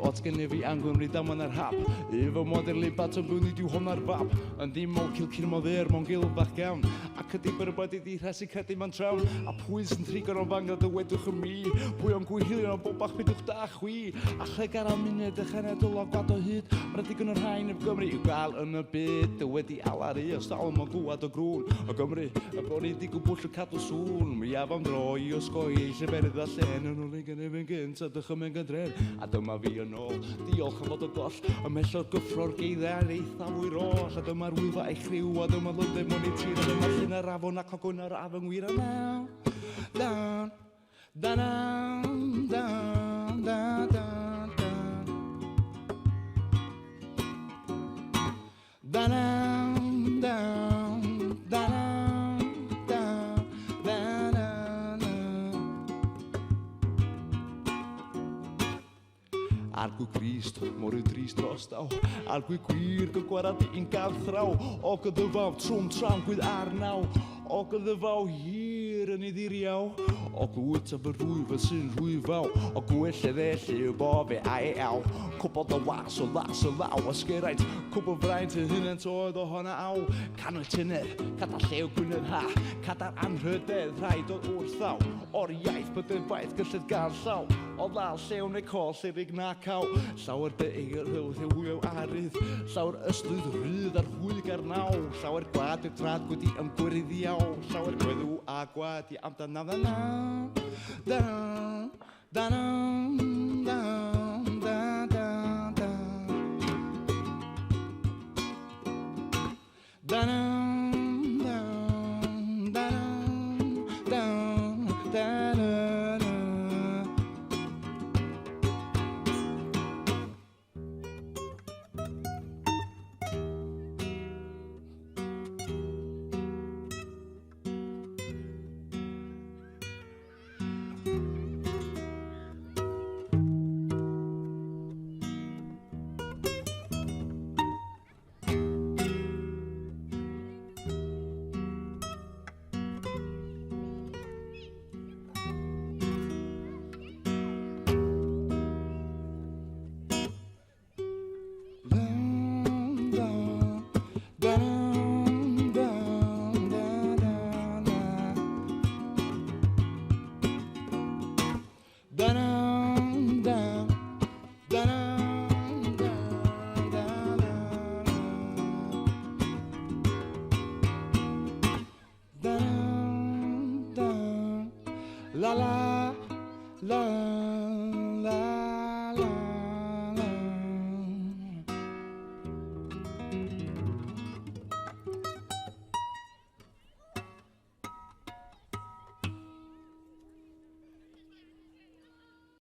otsgen fi angwn ri daman ar hap efo moder le bat o'n gwni diw hon ar bab yn dim ol cilcir modder mo'n gilfach gawn ac ydi byrbad i di rhasi credu ma'n trawn a pwy sy'n trigar o'n fangad dywedwch yn mi pwy o'n gwylio o'n bobach bydwch da chwi a chleg ar am munud y chenedl o gwad o hyd mae'n digon o'r rhain y Gymru i'w gael yn y byd dy wedi alaru o stal ma'n gwad o grwn o Gymru y bod ni di gwbwll y cadw sŵn mi af am dro i osgoi eisiau berydd a llen yn ôl i gynnyf yn gynt a dychym yn gyndren a dyma fi yn ôl diolch am fod o goll ymell o'r gyffro'r geiddau eitha fwy roll a dyma'r wyfa eich rhyw a dyma lydau mwyn i tir a dyma llun ar afon ac ogwn ar af yng ngwir a naw down down down down down down down down down Argwy Crist, mor yw dris drostaw Argwy gwir gygwarad i'n garthraw O gyddyfaw trwm tramgwydd arnaw O gyddyfaw hir yn iddiriaw O gwyd a fy rwyfa sy'n rwyfaw O gwell eddellu y bofe a eaw Cwbod o was o las o law Ysgeraint cwbod fraint y hynent oedd o honna aw Canwyll tynedd, cadar llew gwynedd ha Cadar anrhydedd rhaid o wrthaw O'r iaith byddai'n faith gyllid gan llaw O lal llew neu col llefig na caw Llawer dy eir hwylth yw hwyo arydd Llawer ystwydd rydd ar hwyg ar naw Llawer gwad y drad gwedi ymgwyryddiaw Llawer gweddw a gwad i amdan na down, down, down, down, down, down, down, down, down, down, down, down. La la la la la